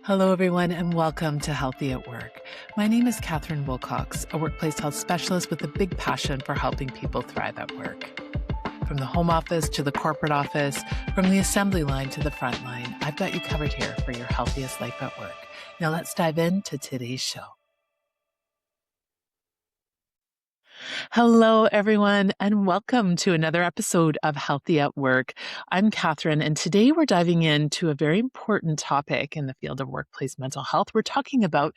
Hello, everyone, and welcome to Healthy at Work. My name is Catherine Wilcox, a workplace health specialist with a big passion for helping people thrive at work. From the home office to the corporate office, from the assembly line to the front line, I've got you covered here for your healthiest life at work. Now, let's dive into today's show. Hello, everyone, and welcome to another episode of Healthy at Work. I'm Catherine, and today we're diving into a very important topic in the field of workplace mental health. We're talking about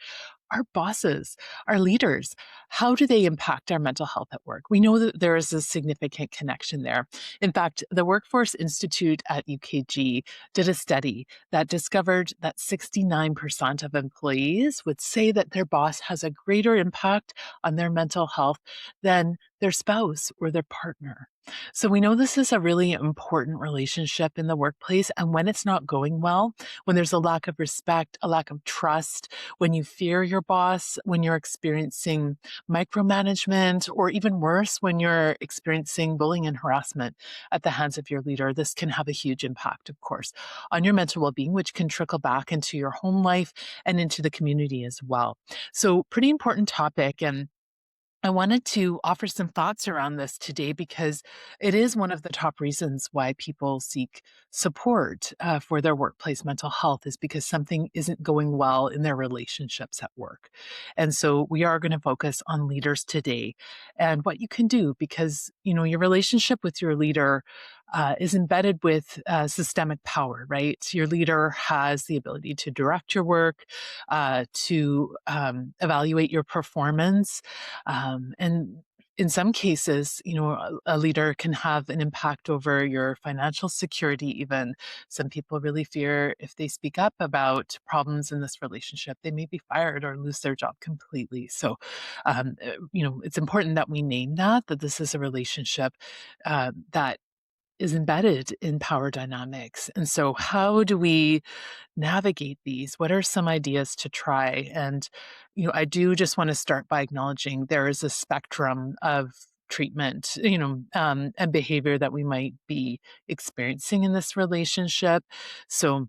our bosses, our leaders. How do they impact our mental health at work? We know that there is a significant connection there. In fact, the Workforce Institute at UKG did a study that discovered that 69% of employees would say that their boss has a greater impact on their mental health than their spouse or their partner. So we know this is a really important relationship in the workplace. And when it's not going well, when there's a lack of respect, a lack of trust, when you fear your boss, when you're experiencing micromanagement, or even worse, when you're experiencing bullying and harassment at the hands of your leader, this can have a huge impact, of course, on your mental well-being, which can trickle back into your home life and into the community as well. So pretty important topic. And I wanted to offer some thoughts around this today because it is one of the top reasons why people seek support for their workplace mental health is because something isn't going well in their relationships at work. And so we are going to focus on leaders today and what you can do because, your relationship with your leader is embedded with systemic power, right? Your leader has the ability to direct your work, to evaluate your performance, and in some cases, a leader can have an impact over your financial security, even. Some people really fear if they speak up about problems in this relationship, they may be fired or lose their job completely. So, it's important that we name that this is a relationship that is embedded in power dynamics. And so, how do we navigate these? What are some ideas to try? And, I do just want to start by acknowledging there is a spectrum of treatment, and behavior that we might be experiencing in this relationship. So,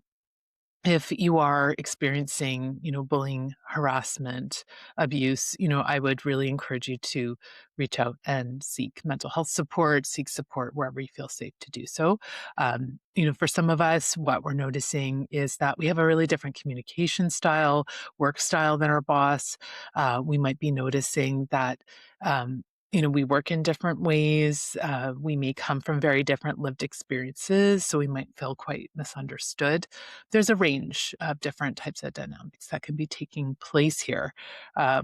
if you are experiencing, bullying, harassment, abuse, I would really encourage you to reach out and seek mental health support, seek support wherever you feel safe to do so. For some of us, what we're noticing is that we have a really different communication style, work style than our boss. We might be noticing that, we work in different ways. We may come from very different lived experiences, so we might feel quite misunderstood. There's a range of different types of dynamics that can be taking place here.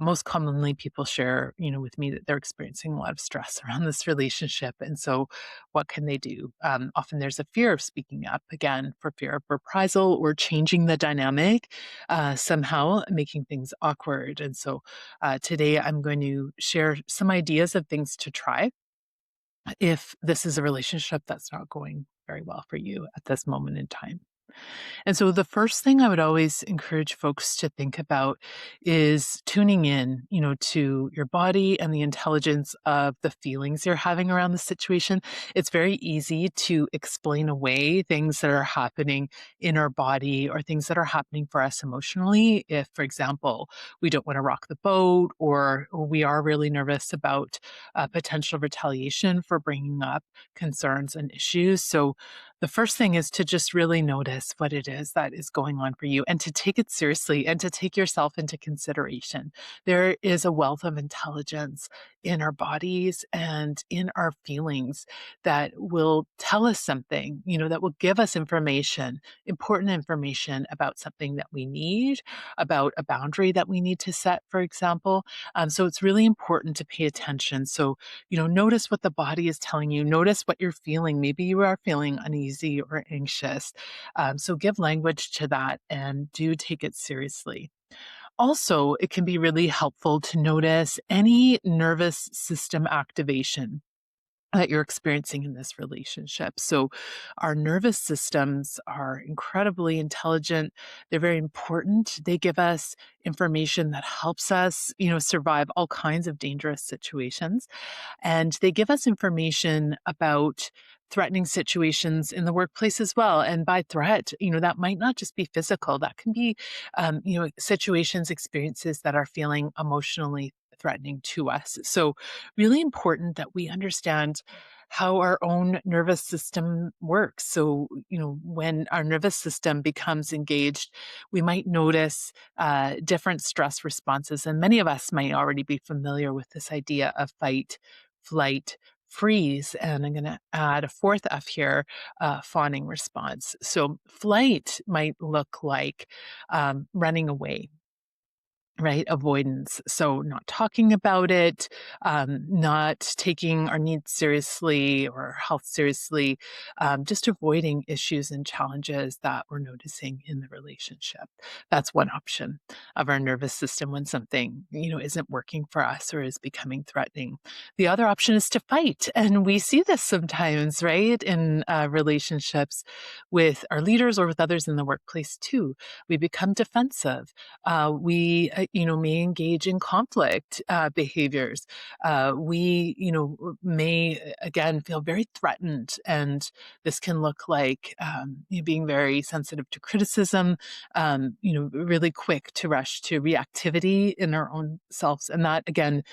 Most commonly, people share, with me that they're experiencing a lot of stress around this relationship. And so what can they do? Often there's a fear of speaking up, again, for fear of reprisal or changing the dynamic, somehow making things awkward. And so today I'm going to share some ideas of things to try if this is a relationship that's not going very well for you at this moment in time. And so the first thing I would always encourage folks to think about is tuning in, to your body and the intelligence of the feelings you're having around the situation. It's very easy to explain away things that are happening in our body or things that are happening for us emotionally. If, for example, we don't want to rock the boat or we are really nervous about potential retaliation for bringing up concerns and issues. So the first thing is to just really notice what it is that is going on for you and to take it seriously and to take yourself into consideration. There is a wealth of intelligence in our bodies and in our feelings that will tell us something, that will give us information, important information about something that we need, about a boundary that we need to set, for example. So it's really important to pay attention. So, notice what the body is telling you, notice what you're feeling. Maybe you are feeling uneasy or anxious. So give language to that and do take it seriously. Also, it can be really helpful to notice any nervous system activation that you're experiencing in this relationship. So, our nervous systems are incredibly intelligent. They're very important. They give us information that helps us, survive all kinds of dangerous situations. And they give us information about threatening situations in the workplace as well. And by threat, that might not just be physical, that can be, situations, experiences that are feeling emotionally threatening to us. So, really important that we understand how our own nervous system works. So, when our nervous system becomes engaged, we might notice different stress responses. And many of us might already be familiar with this idea of fight, flight, freeze. And I'm going to add a fourth F here, fawning response. So, flight might look like running away, right? Avoidance. So not talking about it, not taking our needs seriously or health seriously, just avoiding issues and challenges that we're noticing in the relationship. That's one option of our nervous system when something, isn't working for us or is becoming threatening. The other option is to fight. And we see this sometimes, right? In relationships with our leaders or with others in the workplace too. We become defensive, we may engage in conflict behaviors. We may again feel very threatened, and this can look like being very sensitive to criticism. Really quick to rush to reactivity in our own selves, and that again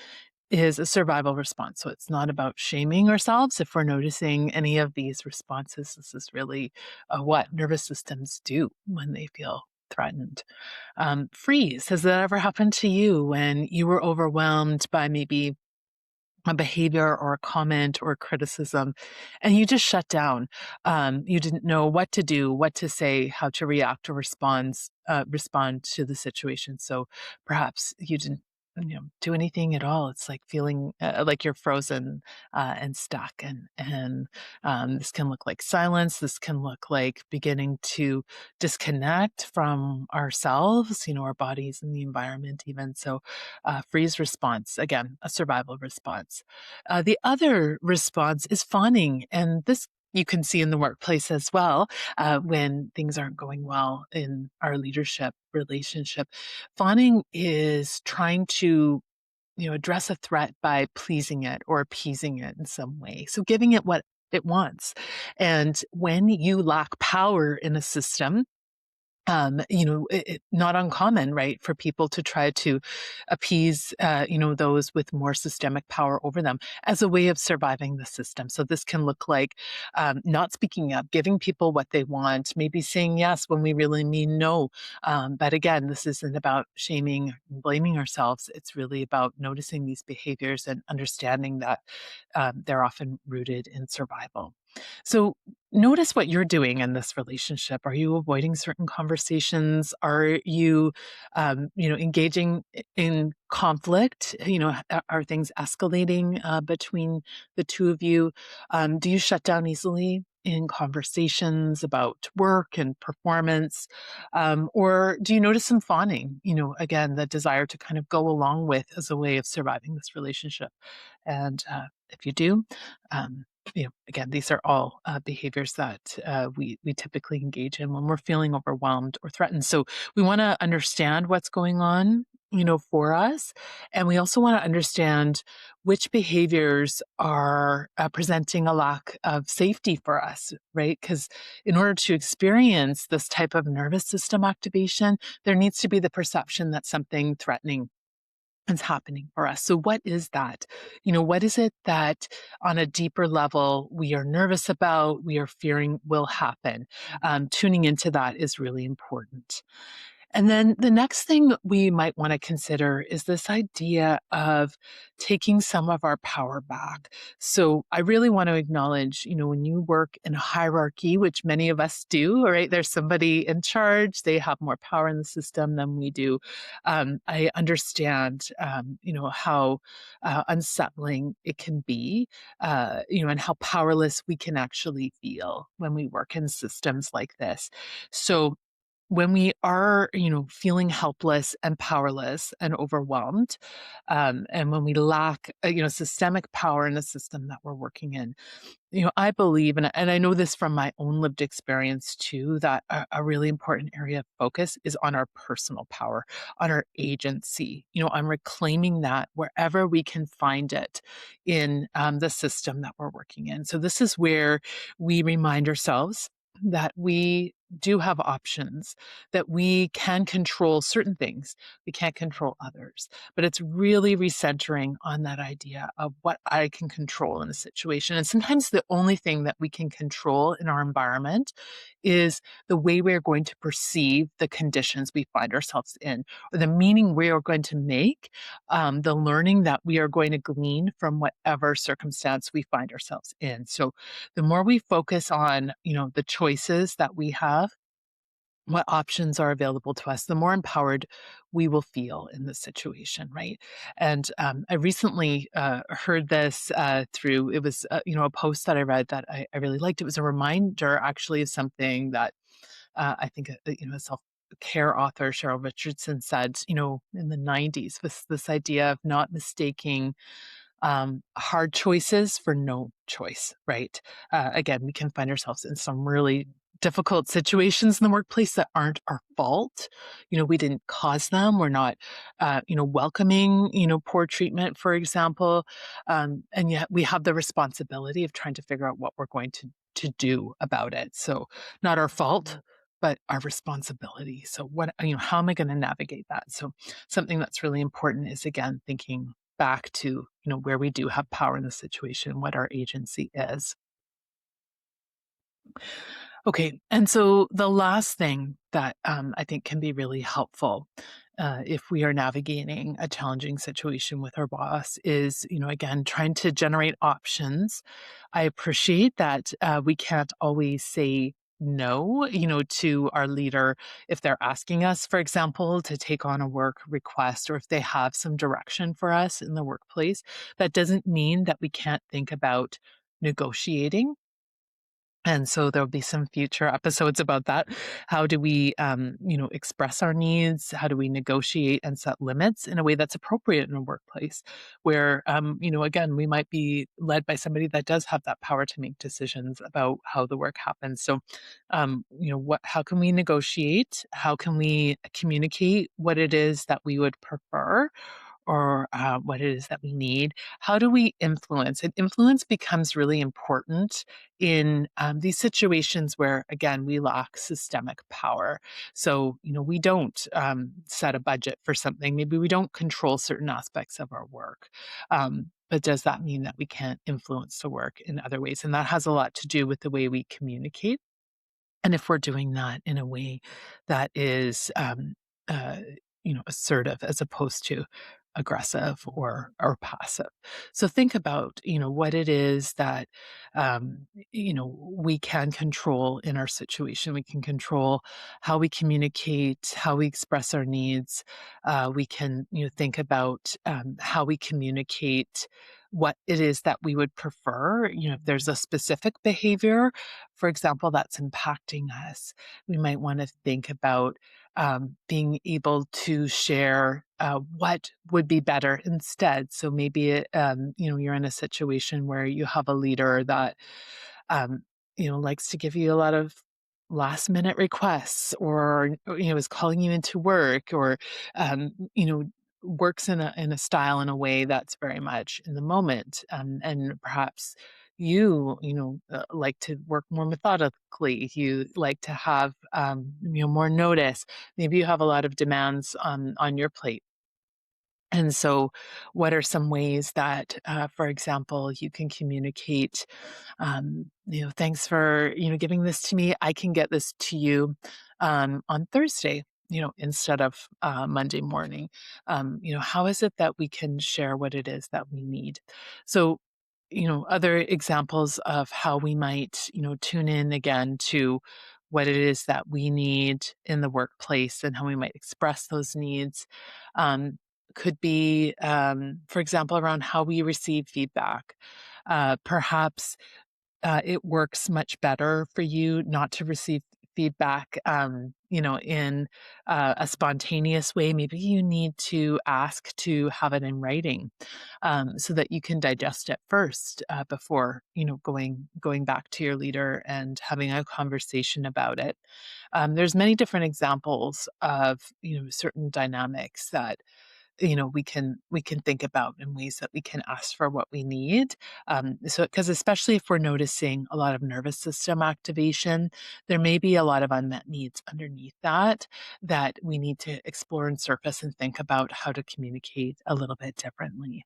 is a survival response. So it's not about shaming ourselves if we're noticing any of these responses. This is really what nervous systems do when they feel threatened. Freeze. Has that ever happened to you when you were overwhelmed by maybe a behavior or a comment or criticism and you just shut down? You didn't know what to do, what to say, how to react or respond to the situation. So perhaps you didn't do anything at all. It's like feeling like you're frozen and stuck, and this can look like silence. This can look like beginning to disconnect from ourselves, our bodies and the environment even. So freeze response, again, a survival response. The other response is fawning, and this you can see in the workplace as well when things aren't going well in our leadership relationship. Fawning is trying to address a threat by pleasing it or appeasing it in some way. So giving it what it wants. And when you lack power in a system, not uncommon, right, for people to try to appease, those with more systemic power over them as a way of surviving the system. So this can look like not speaking up, giving people what they want, maybe saying yes when we really mean no. But again, this isn't about shaming, blaming ourselves. It's really about noticing these behaviors and understanding that they're often rooted in survival. So notice what you're doing in this relationship. Are you avoiding certain conversations? Are you, engaging in conflict? Are things escalating between the two of you? Do you shut down easily in conversations about work and performance? Or do you notice some fawning? Again, the desire to kind of go along with as a way of surviving this relationship. And if you do, again, these are all behaviors that we typically engage in when we're feeling overwhelmed or threatened. So we want to understand what's going on, for us, and we also want to understand which behaviors are presenting a lack of safety for us, right? Because in order to experience this type of nervous system activation, there needs to be the perception that something threatening is happening for us. So what is that? What is it that on a deeper level we are nervous about, we are fearing will happen? Tuning into that is really important. And then the next thing we might want to consider is this idea of taking some of our power back. So I really want to acknowledge, when you work in a hierarchy, which many of us do, right? There's somebody in charge, they have more power in the system than we do. I understand, how unsettling it can be, and how powerless we can actually feel when we work in systems like this. So when we are, feeling helpless and powerless and overwhelmed, and when we lack, systemic power in the system that we're working in, I believe, and I know this from my own lived experience too, that a really important area of focus is on our personal power, on our agency, on reclaiming that wherever we can find it in the system that we're working in. So this is where we remind ourselves that we do have options, that we can control certain things. We can't control others. But it's really recentering on that idea of what I can control in a situation. And sometimes the only thing that we can control in our environment is the way we're going to perceive the conditions we find ourselves in, or the meaning we are going to make, the learning that we are going to glean from whatever circumstance we find ourselves in. So the more we focus on, the choices that we have, what options are available to us, the more empowered we will feel in this situation, right? And I recently heard this through, it was, a post that I read that I really liked. It was a reminder actually of something that I think, a self care author, Cheryl Richardson, said, in the 90s, was this idea of not mistaking hard choices for no choice, right? Again, we can find ourselves in some really difficult situations in the workplace that aren't our fault. We didn't cause them. We're not, welcoming, poor treatment, for example. And yet we have the responsibility of trying to figure out what we're going to do about it. So not our fault, but our responsibility. So how am I going to navigate that? So something that's really important is, again, thinking back to, where we do have power in the situation, what our agency is. Okay, and so the last thing that I think can be really helpful if we are navigating a challenging situation with our boss is, again, trying to generate options. I appreciate that we can't always say no, to our leader if they're asking us, for example, to take on a work request or if they have some direction for us in the workplace. That doesn't mean that we can't think about negotiating, and so there'll be some future episodes about that. How do we, express our needs? How do we negotiate and set limits in a way that's appropriate in a workplace where, again, we might be led by somebody that does have that power to make decisions about how the work happens. So, how can we negotiate? How can we communicate what it is that we would prefer? Or what it is that we need. How do we influence? And influence becomes really important in these situations where, again, we lack systemic power. So, we don't set a budget for something. Maybe we don't control certain aspects of our work. But does that mean that we can't influence the work in other ways? And that has a lot to do with the way we communicate. And if we're doing that in a way that is, uh, assertive as opposed to aggressive or passive. So think about, what it is that, we can control in our situation. We can control how we communicate, how we express our needs. We can, think about how we communicate what it is that we would prefer. If there's a specific behavior, for example, that's impacting us, we might want to think about being able to share what would be better instead. So maybe you're in a situation where you have a leader that um, likes to give you a lot of last minute requests, or is calling you into work, or works in a style, in a way that's very much in the moment, and perhaps like to work more methodically. You like to have more notice. Maybe you have a lot of demands on your plate. And so, what are some ways that, for example, you can communicate, thanks for, giving this to me. I can get this to you on Thursday, instead of Monday morning. How is it that we can share what it is that we need? So, other examples of how we might, tune in again to what it is that we need in the workplace and how we might express those needs. Um, could be, for example, around how we receive feedback. Perhaps it works much better for you not to receive feedback, in a spontaneous way, maybe you need to ask to have it in writing, so that you can digest it first, before, going back to your leader and having a conversation about it. There's many different examples of, certain dynamics that, we can think about in ways that we can ask for what we need. So because especially if we're noticing a lot of nervous system activation, there may be a lot of unmet needs underneath that we need to explore and surface and think about how to communicate a little bit differently.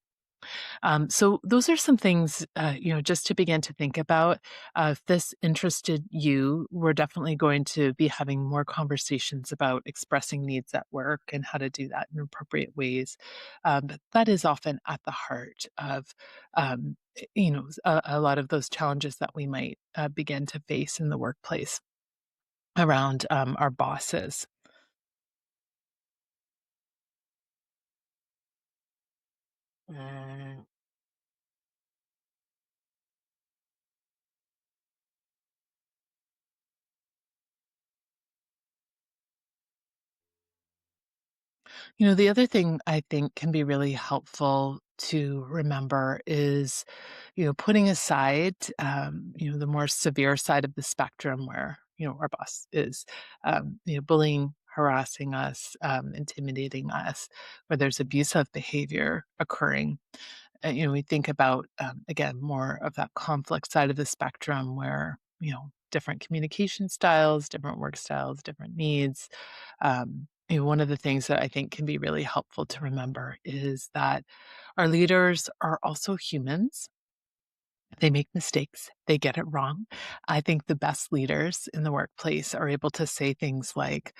So those are some things, just to begin to think about. If this interested you, we're definitely going to be having more conversations about expressing needs at work and how to do that in appropriate ways. But that is often at the heart of, a lot of those challenges that we might begin to face in the workplace around our bosses. Mm. The other thing I think can be really helpful to remember is, putting aside, the more severe side of the spectrum where, our boss is, bullying, harassing us, intimidating us, where there's abusive behavior occurring. We think about, again, more of that conflict side of the spectrum where, different communication styles, different work styles, different needs. One of the things that I think can be really helpful to remember is that our leaders are also humans. They make mistakes. They get it wrong. I think the best leaders in the workplace are able to say things like,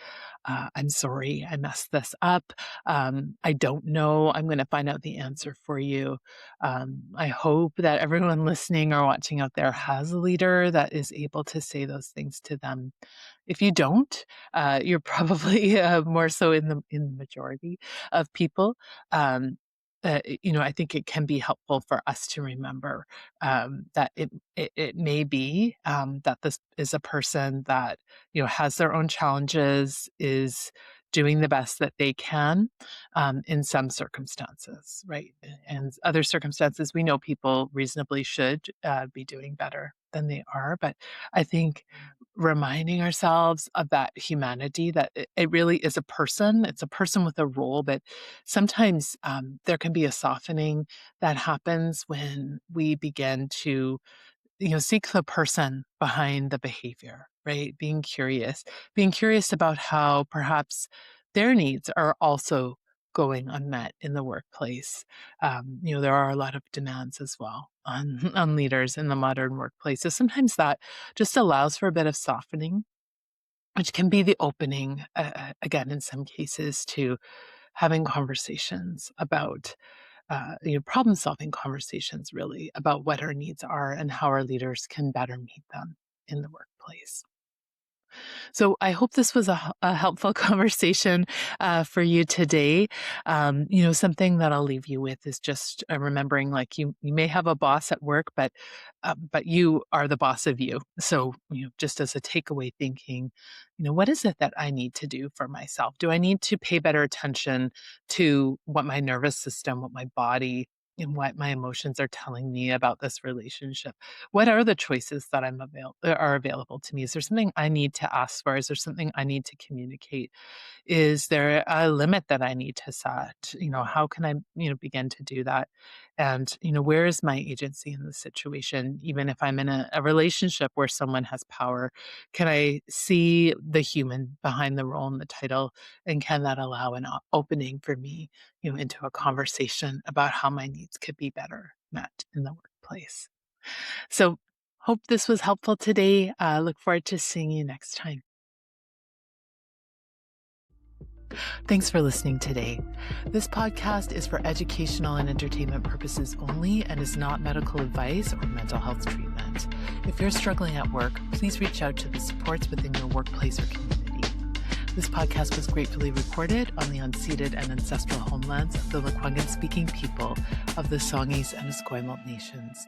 I'm sorry, I messed this up. I don't know. I'm going to find out the answer for you. I hope that everyone listening or watching out there has a leader that is able to say those things to them. If you don't, you're probably more so in the majority of people. Um, I think it can be helpful for us to remember that it may be that this is a person that has their own challenges, is doing the best that they can in some circumstances, right? And other circumstances, we know people reasonably should be doing better than they are. But I think reminding ourselves of that humanity, that it really is a person. It's a person with a role, but sometimes there can be a softening that happens when we begin to, seek the person behind the behavior, right? Being curious about how perhaps their needs are also going unmet in the workplace. There are a lot of demands as well on, on leaders in the modern workplace. So sometimes that just allows for a bit of softening, which can be the opening, again, in some cases, to having conversations about, problem solving conversations really about what our needs are and how our leaders can better meet them in the workplace. So I hope this was a helpful conversation for you today. Something that I'll leave you with is just remembering, like you may have a boss at work, but you are the boss of you. So just as a takeaway, thinking, what is it that I need to do for myself? Do I need to pay better attention to what my nervous system, what my body, and what my emotions are telling me about this relationship? What are the choices that are available to me? Is there something I need to ask for? Is there something I need to communicate? Is there a limit that I need to set? How can I, begin to do that? And, where is my agency in the situation? Even if I'm in a relationship where someone has power, can I see the human behind the role and the title? And can that allow an opening for me, into a conversation about how my needs could be better met in the workplace? So, hope this was helpful today. Look forward to seeing you next time. Thanks for listening today. This podcast is for educational and entertainment purposes only and is not medical advice or mental health treatment. If you're struggling at work, please reach out to the supports within your workplace or community. This podcast was gratefully recorded on the unceded and ancestral homelands of the Lekwungen-speaking people of the Songhees and Esquimalt nations.